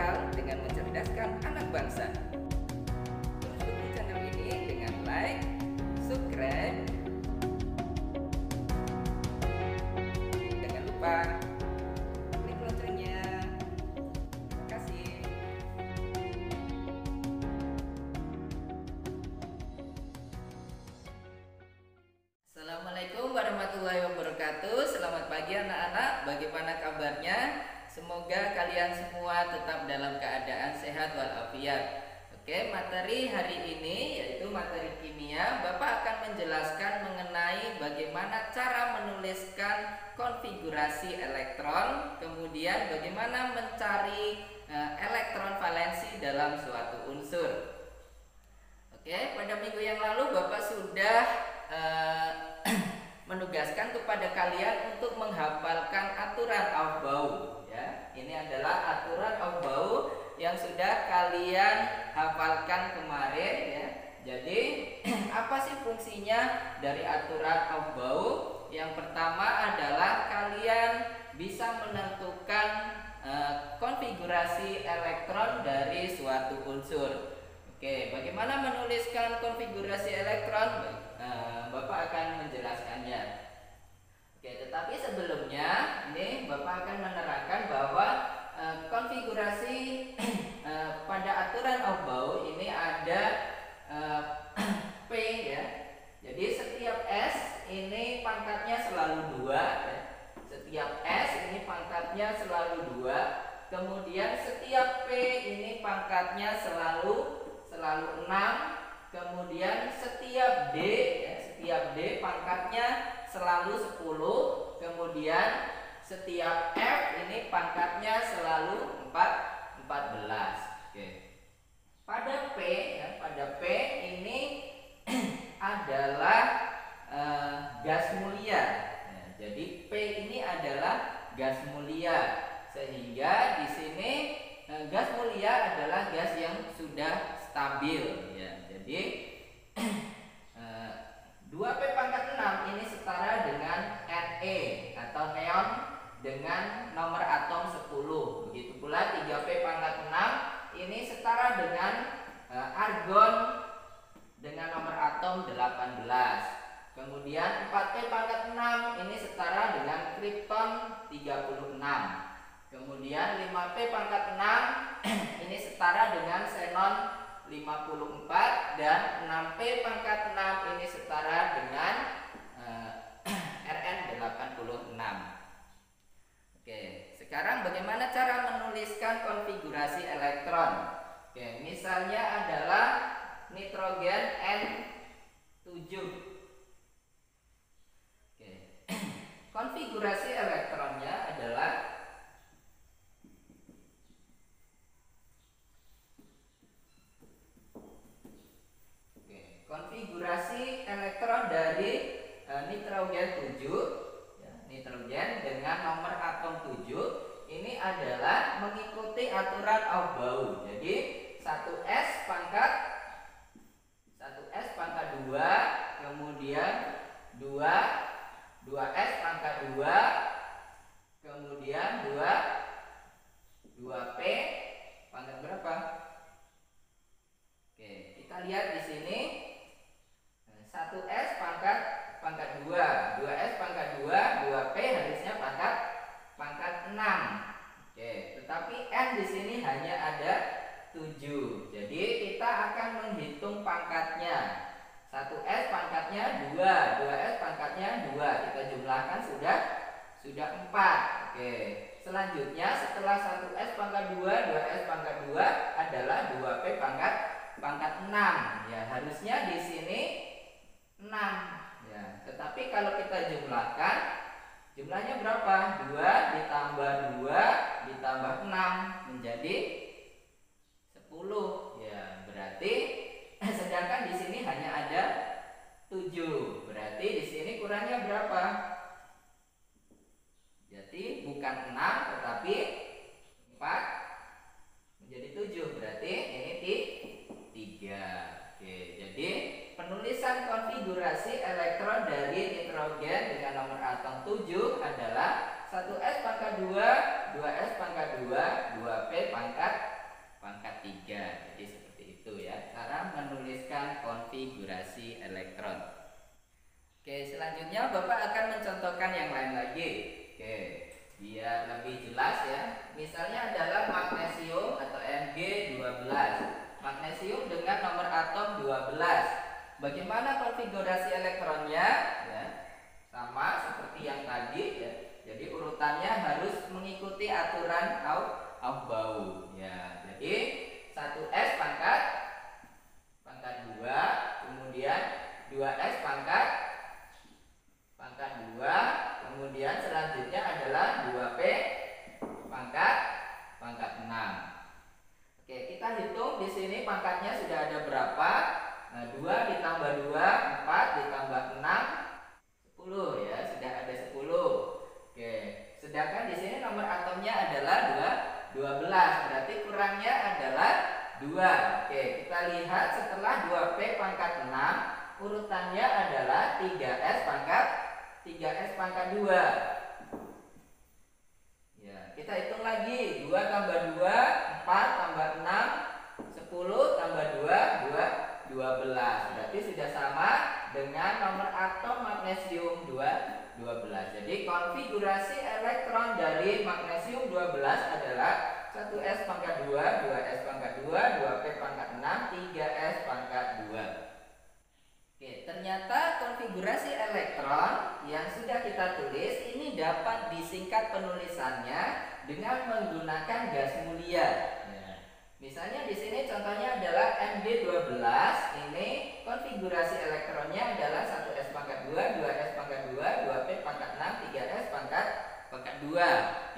lokal dengan mencerdaskan anak bangsa. Terus dukung channel ini dengan like, subscribe, jangan lupa klik loncengnya. Terima kasih. Assalamualaikum warahmatullahi wabarakatuh. Selamat pagi anak-anak. Bagaimana kabarnya? Semoga kalian semua tetap dalam keadaan sehat walafiat. Oke, materi hari ini yaitu materi kimia. Bapak akan menjelaskan mengenai bagaimana cara menuliskan konfigurasi elektron, kemudian bagaimana mencari elektron valensi dalam suatu unsur. Oke, pada minggu yang lalu Bapak sudah menugaskan kepada kalian untuk menghafalkan aturan Aufbau. Ya, ini adalah aturan Aufbau yang sudah kalian hafalkan kemarin. Ya. Jadi apa sih fungsinya dari aturan Aufbau? Yang pertama adalah kalian bisa menentukan konfigurasi elektron dari suatu unsur. Oke, bagaimana menuliskan konfigurasi elektron? Bapak akan menjelaskannya. Oke, tetapi sebelumnya ini Bapak akan menerangkan bahwa konfigurasi pada aturan Aufbau ini ada P ya. Jadi setiap S ini pangkatnya selalu 2 ya. Setiap S ini pangkatnya selalu 2. Kemudian setiap P ini pangkatnya selalu 6. Kemudian setiap D ya, setiap D pangkatnya selalu 10. Kemudian setiap F ini pangkatnya selalu 14. Oke. Pada P ya, pada P ini adalah gas mulia. Ya, jadi P ini adalah gas mulia, sehingga di sini gas mulia adalah gas yang sudah stabil ya. Jadi 2P pangkat 6 ini setara dengan Ne atau neon dengan nomor atom 10. Begitu pula 3P pangkat 6 ini setara dengan argon dengan nomor atom 18. Kemudian 4P pangkat 6 ini setara dengan kripton 36. Kemudian 5P pangkat 6 ini setara dengan xenon 54, dan 6P pangkat 6 ini setara dengan Rn 86. Oke, sekarang bagaimana cara menuliskan konfigurasi elektron? Oke, misalnya adalah nitrogen N7. Oke. Konfigurasi elektronnya adalah konfigurasi elektron dari nitrogen 7 ya, nitrogen dengan nomor atom 7 ini adalah mengikuti aturan Aufbau. Jadi 1s pangkat 2, kemudian 2s pangkat 2, kemudian 2p pangkat berapa? Oke, kita lihat di sini 1s pangkat 2, 2s pangkat 2, 2p harusnya pangkat 6. Oke, tetapi n di sini hanya ada 7. Jadi kita akan menghitung pangkatnya. 1s pangkatnya 2, 2s pangkatnya 2. Kita jumlahkan sudah 4. Oke. Selanjutnya setelah 1s pangkat 2, 2s pangkat 2 adalah 2p pangkat 6. Ya, harusnya di sini 6 ya. Tetapi kalau kita jumlahkan, jumlahnya berapa? 2 ditambah 2 ditambah 6 menjadi 10 ya. Berarti sedangkan di sini hanya ada 7. Berarti di sini kurangnya berapa? Jadi bukan 6 tetapi 4 menjadi 7. Berarti ini 3. Oke, jadi penulisan konfigurasi elektron dari nitrogen dengan nomor atom 7 adalah 1s pangkat 2, 2s pangkat 2, 2p pangkat pangkat 3. Jadi seperti itu ya cara menuliskan konfigurasi elektron. Oke, selanjutnya Bapak akan mencontohkan yang lain lagi. Oke, biar lebih jelas ya. Misalnya adalah magnesium atau Mg12. Magnesium dengan nomor atom 12. Bagaimana konfigurasi elektronnya? Ya, sama seperti yang tadi ya. Jadi urutannya harus mengikuti aturan Aufbau ya. Jadi 1s pangkat 2, kemudian 2s pangkat 2, kemudian selanjutnya adalah 2p pangkat 6. Oke, kita hitung di sini pangkatnya sudah ada berapa? Nah, 2 ditambah 2, 4 ditambah 6, 10 ya, sudah ada 10. Oke, sedangkan di sini nomor atomnya adalah 12, berarti kurangnya adalah 2. Oke, kita lihat setelah 2p pangkat 6, urutannya adalah 3s pangkat 2. Ya, kita hitung lagi. 2 tambah 2, 4 tambah 6, 10 tambah 2, 12. Berarti sudah sama dengan nomor atom magnesium 12. Jadi konfigurasi elektron dari magnesium 12 adalah 1s pangkat 2, 2s pangkat 2, 2p pangkat 6, 3s pangkat 2. Oke, ternyata konfigurasi elektron yang sudah kita tulis ini dapat disingkat penulisannya dengan menggunakan gas mulia. Ya. Misalnya di sini contohnya adalah Mg12. Ini konfigurasi elektronnya adalah 1s pangkat 2, 2s pangkat 2, 2p pangkat 6, 3s pangkat 2.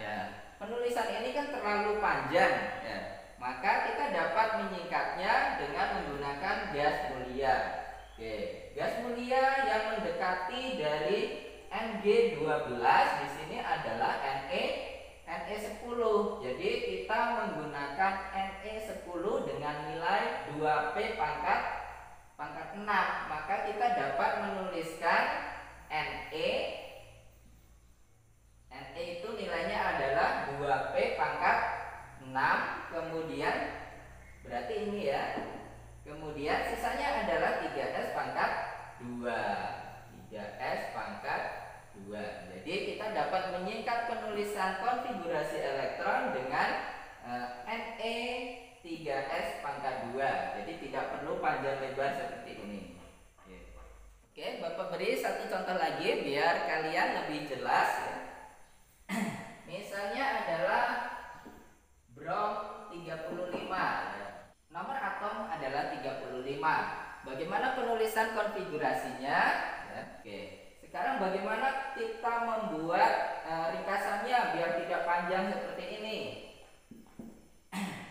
Ya. Penulisan ini kan terlalu panjang ya. Maka kita dapat menyingkatnya dengan menggunakan gas mulia. Oke, gas mulia yang mendekati dari Mg12 di sini adalah Ne10. Jadi kita menggunakan Ne10 dengan nilai 2p pangkat 6. Maka kita dapat menuliskan Ne itu nilainya adalah 2p pangkat 6, kemudian berarti ini ya. Kemudian sisanya adalah 3s pangkat 2. 3s pangkat 2. Jadi kita dapat menyingkat penulisan konfigurasi elektron dengan Ne 3s pangkat 2. Jadi tidak perlu panjang lebar seperti ini. Oke, Bapak beri satu contoh lagi biar kalian lebih jelas ya. Misalnya adalah brom 35 ya. Nomor atom adalah 35. Bagaimana penulisan konfigurasinya? Ya, oke. Sekarang bagaimana kita membuat ringkasannya biar tidak panjang seperti ini?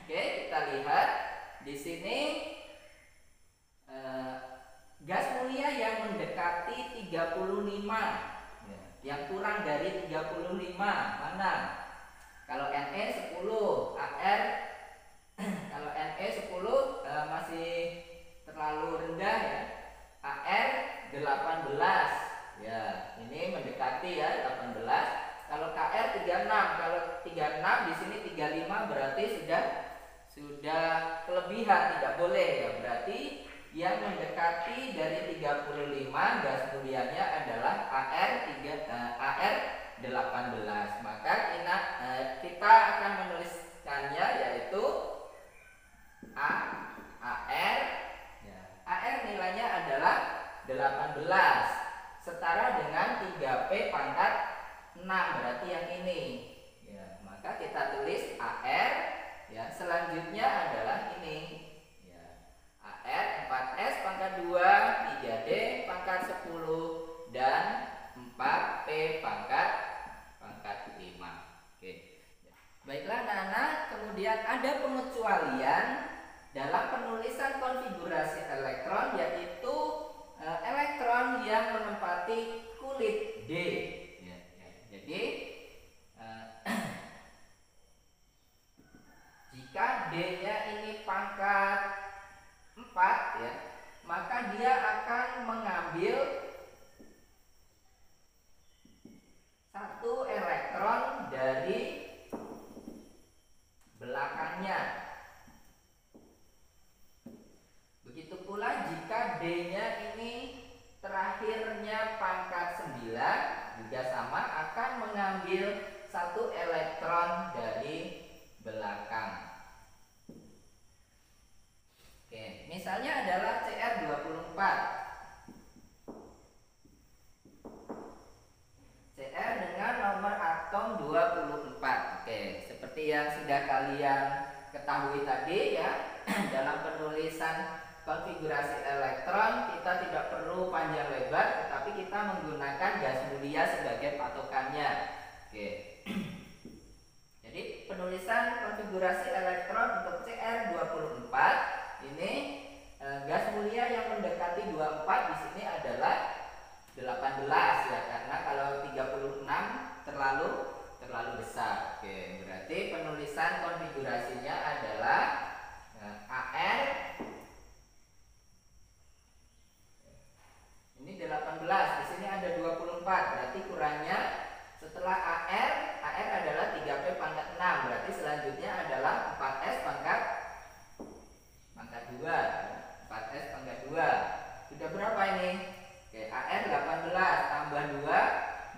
Oke, kita lihat di sini gas mulia yang mendekati 35. Ya, yang kurang dari 35 mana? Kalau Ne 10, Ar kalau Ne 10 masih terlalu rendah ya. Ar 18. Ya, ini mendekati ya 18. Kalau Kr 36, kalau 36 di sini 35 berarti sudah kelebihan, tidak boleh ya. Berarti yang mendekati dari 35 gas mulianya adalah Ar 18. Maka kita akan menuliskannya yaitu Ar ya. Ar nilainya adalah 18 setara dengan 3p pangkat 6, berarti yang ini ya. Maka kita tulis Ar ya. Selanjutnya adalah ini ya. Ar 4s pangkat 2, 3d pangkat 10 dan 4p pangkat 5. Oke. Baiklah anak-anak, kemudian ada pengecualian dalam penulisan konfigurasi elektron, yaitu elektron yang menempati kulit D ya. Jadi jika D-nya ini pangkat 4 ya, maka dia akan mengambil satu elektron dari belakangnya ketahui tadi ya, dalam penulisan konfigurasi elektron kita tidak perlu panjang lebar, tetapi kita menggunakan gas mulia sebagai patokannya. Oke. Jadi penulisan konfigurasi elektron untuk CR24 ini gas mulia yang mendekati 24 di sini adalah 18 ya, karena kalau 36 terlalu besar. Oke, berarti penulisan konfigurasinya adalah AR ini 18, di sini ada 24, berarti kurangnya setelah AR adalah 3P pangkat 6, berarti selanjutnya adalah 4S pangkat 2. 4S pangkat 2. Sudah berapa ini? Oke, AR 18 tambah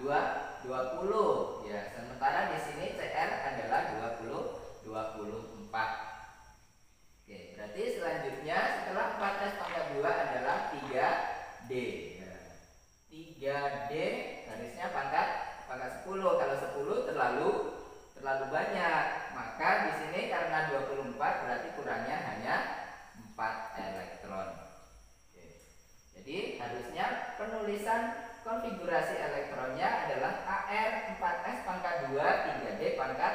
20 ya. Sementara di sini CR adalah 24. Oke, berarti selanjutnya setelah 4S pangkat 2 adalah 3D. Ya. 3D garisnya pangkat 10. Kalau 10 terlalu banyak. Maka di sini karena 24 berarti kurangnya hanya 4 elektron. Oke. Jadi harusnya penulisan konfigurasi elektronnya adalah AR 4S pangkat 2 3D pangkat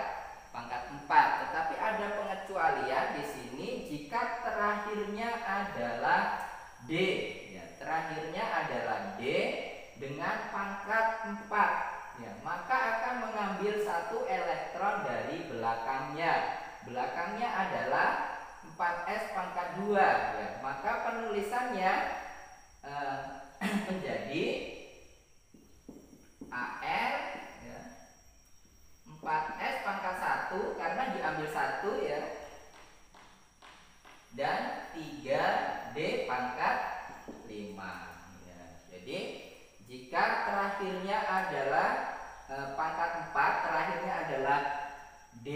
4. Tetapi ada pengecualian di sini jika terakhirnya adalah D ya, terakhirnya adalah D dengan pangkat 4 ya, maka akan mengambil satu elektron dari belakangnya. Belakangnya adalah 4S pangkat 2 ya, maka penulisannya menjadi AR ya, 4S pangkat 1 karena diambil 1 ya, dan 3D pangkat 5 ya. Jadi jika terakhirnya adalah pangkat 4, terakhirnya adalah D,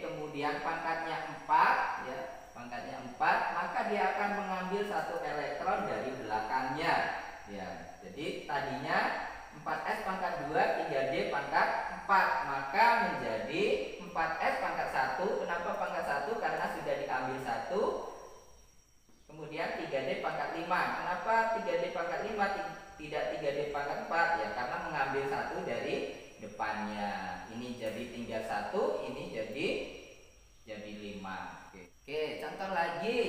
kemudian pangkatnya 4 ya, pangkatnya 4, maka dia akan mengambil satu elektron dari belakangnya ya. Jadi tadinya 4S pangkat 2 3D pangkat 4, maka menjadi 4S pangkat 1. Kenapa pangkat 1? Karena sudah diambil 1. Kemudian 3D pangkat 5. Kenapa 3D pangkat 5 tidak 3D pangkat 4? Ya karena mengambil 1 dari depannya. Ini jadi tinggal 1, ini jadi 5. Oke, contoh lagi.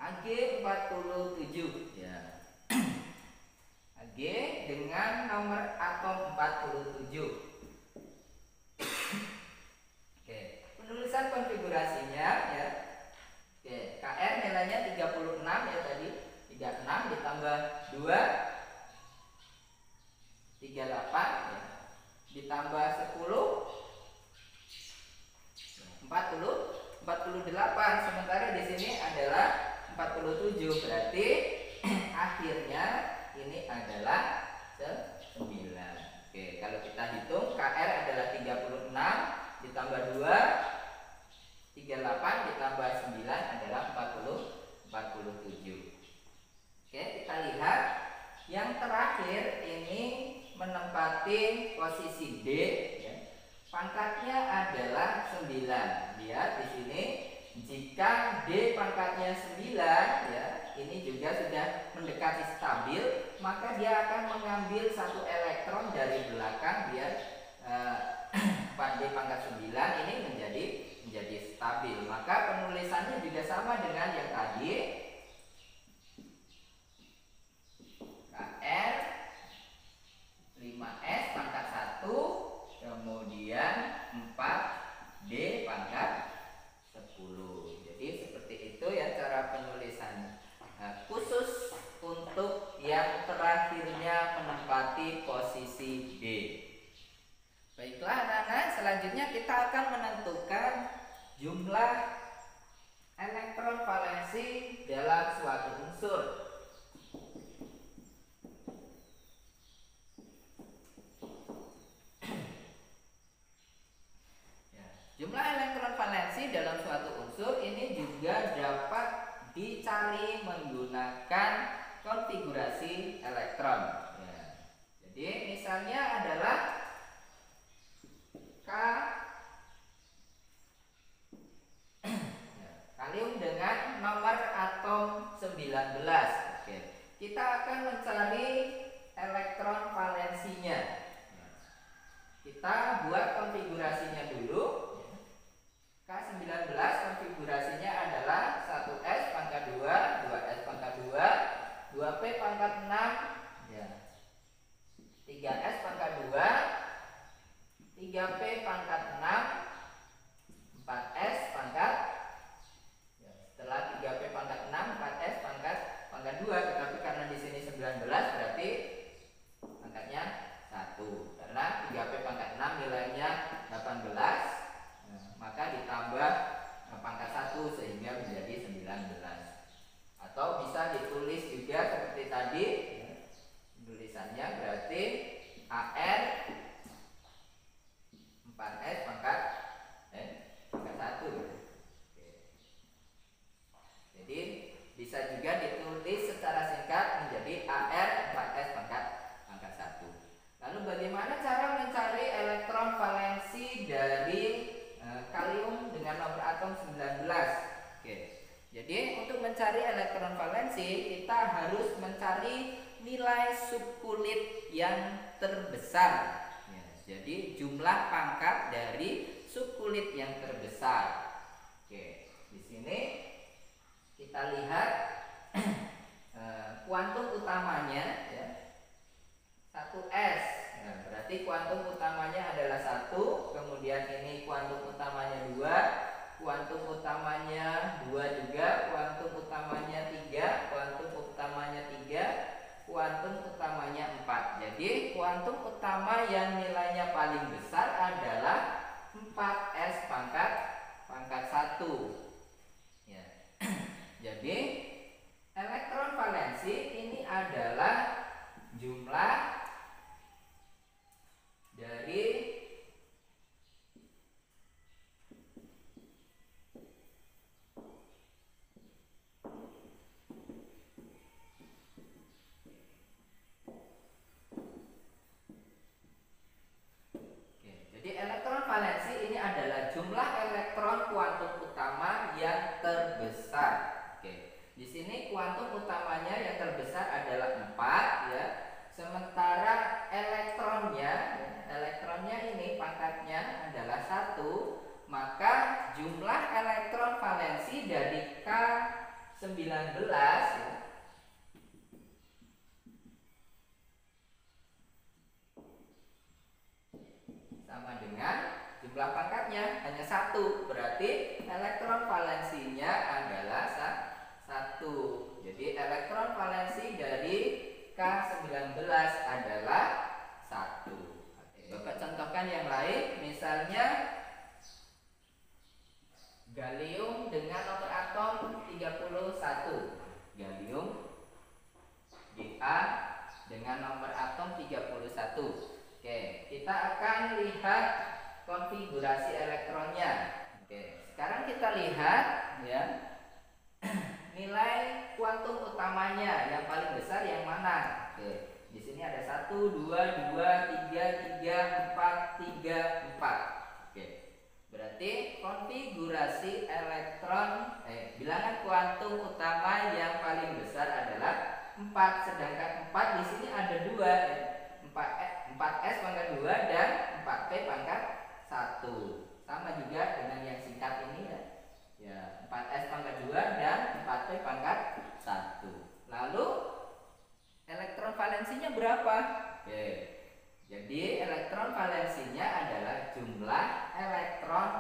AG 47 ya. AG dengan nomor atom 47. Oke, penulisan konfigurasinya ya. Oke, KR nilainya 36 ya tadi. 36 ditambah 2 38 ya. Ditambah 10 48. Sementara di sini adalah 47, berarti akhirnya ini adalah 9. Oke, kalau kita hitung KR adalah 36 ditambah 2 38 ditambah 9 adalah 47. Oke, kita lihat yang terakhir ini menempati posisi D ya. Pangkatnya adalah 9. Lihat di sini jika D pangkatnya 9 ya, ini juga sudah mendekati stabil, maka dia akan mengambil satu elektron dari belakang biar 4D pangkat 9 ini menjadi stabil. Maka penulisannya juga sama dengan yang tadi. KR 5S pangkat 1, kemudian 4D pangkat 10. Jadi seperti itu ya cara penulisan khusus untuk yang terakhirnya menempati posisi D. Baiklah anak-anak, selanjutnya kita akan menentukan jumlah elektron valensi dalam suatu unsur. valensinya. Kita buat konfigurasinya dulu. K19 konfigurasinya adalah 1S pangkat 2, 2S pangkat 2, 2P pangkat 6, ya. 3S pangkat 2, 3P pangkat 6, 4S pangkat, ya, setelah 3P pangkat 6, 4S pangkat 2, tetapi karena di sini 19 berarti pangkatnya 1. Karena 3P pangkat 6 nilainya 18, maka ditambah pangkat 1 sehingga menjadi 19. Atau bisa ditulis juga seperti tadi, ya, tulisannya berarti AR 4S pangkat 1. Jadi bisa juga ditulis secara singkat menjadi AR 4S pangkat 1. Lalu bagaimana cara mencari elektron valensi dari kalium dengan nomor atom 19? Oke. Jadi untuk mencari elektron valensi kita harus mencari nilai subkulit yang terbesar. Ya, jadi jumlah pangkat dari subkulit yang terbesar. Oke, di sini kita lihat kuantum utamanya, ya, 1S. Nah, berarti kuantum utamanya adalah 1, kemudian ini kuantum utamanya 2, kuantum utamanya 2 juga, kuantum utamanya 3, kuantum utamanya 3, kuantum utamanya 4. Jadi kuantum utama yang nilainya paling besar adalah 4S pangkat 1. Ya. Jadi elektron valensi ini adalah jumlah dari elektron valensi ini adalah jumlah elektron kuantum utama yang terbesar. Oke. Di sini kuantum utamanya yang terbesar adalah 4, ya. Sementara elektronnya ini pangkatnya adalah 1, maka jumlah elektron valensi dari K19, ya, sama dengan jumlah pangkatnya hanya 1, berarti elektron valensinya adalah 1. Jadi elektron valensi dari K19 adalah 1. Bapak contohkan yang lain, misalnya gallium dengan nomor atom 31. Gallium Ga dengan nomor atom 31. Oke, kita akan lihat konfigurasi elektronnya. Oke, sekarang kita lihat, ya, nilai kuantum utamanya yang paling besar yang mana? Oke, di sini ada 1, 2, 2, 3, 3, 4, 3, 4. Oke, berarti konfigurasi elektron, bilangan kuantum utama yang paling besar adalah 4, sedangkan 4 di sini ada 2, ya. 4S pangkat 2 dan 4P pangkat 1. Sama juga dengan yang singkat ini, ya. Ya, 4S pangkat 2 dan 4P pangkat 1. Lalu elektron valensinya berapa? Oke. Jadi elektron valensinya adalah jumlah elektron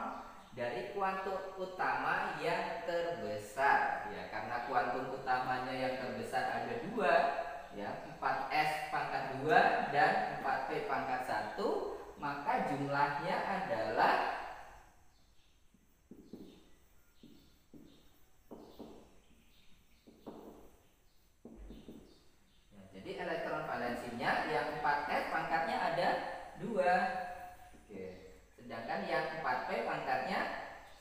dari kuantum utama yang terbesar. Ya, karena kuantum utamanya yang terbesar ada 2, ya, 4S pangkat 2 dan 4P pangkat 1, maka jumlahnya adalah jadi elektron valensinya yang 4S pangkatnya ada 2. Oke. Sedangkan yang 4P pangkatnya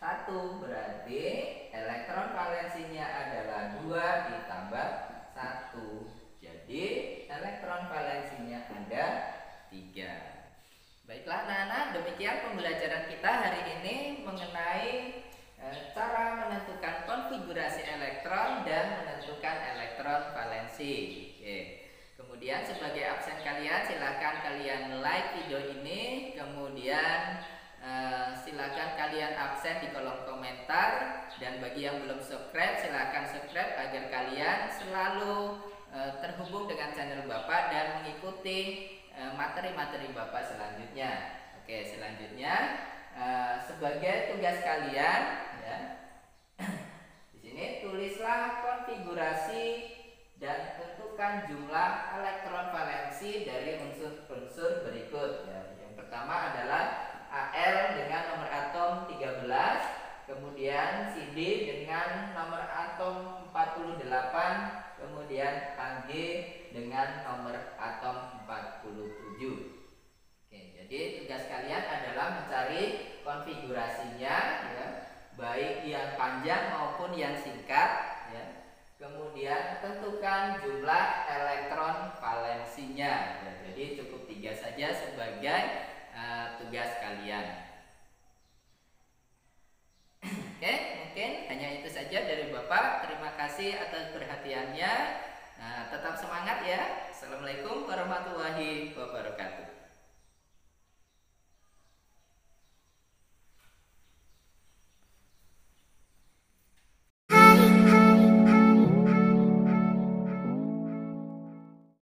1, berarti elektron valensinya adalah 2 ditambah 1. Jadi elektron valensinya ada 3. Baiklah anak-anak, demikian pembelajaran kita hari ini mengenai cara menentukan konfigurasi elektron dan menentukan elektron valensi. Oke. Kemudian sebagai absen kalian, silakan kalian like video ini. Kemudian silakan kalian absen di kolom komentar. Dan bagi yang belum subscribe, silakan subscribe agar kalian selalu terhubung dengan channel Bapak dan mengikuti materi-materi Bapak selanjutnya. Oke, selanjutnya sebagai tugas kalian, ya, di sini tulislah konfigurasi dan tentukan jumlah elektron valensi dari unsur-unsur berikut. Ya, yang pertama adalah Al dengan nomor atom 13, kemudian CD dengan nomor atom 48, kemudian Ag dengan nomor atom 47. Oke, jadi tugas kalian adalah mencari konfigurasinya, ya, baik yang panjang maupun yang singkat, ya. Kemudian tentukan jumlah elektron valensinya, ya, jadi cukup 3 saja sebagai tugas kalian. Oke, mungkin hanya itu saja dari Bapak. Terima kasih atas perhatiannya. Tetap semangat ya. Assalamualaikum warahmatullahi wabarakatuh.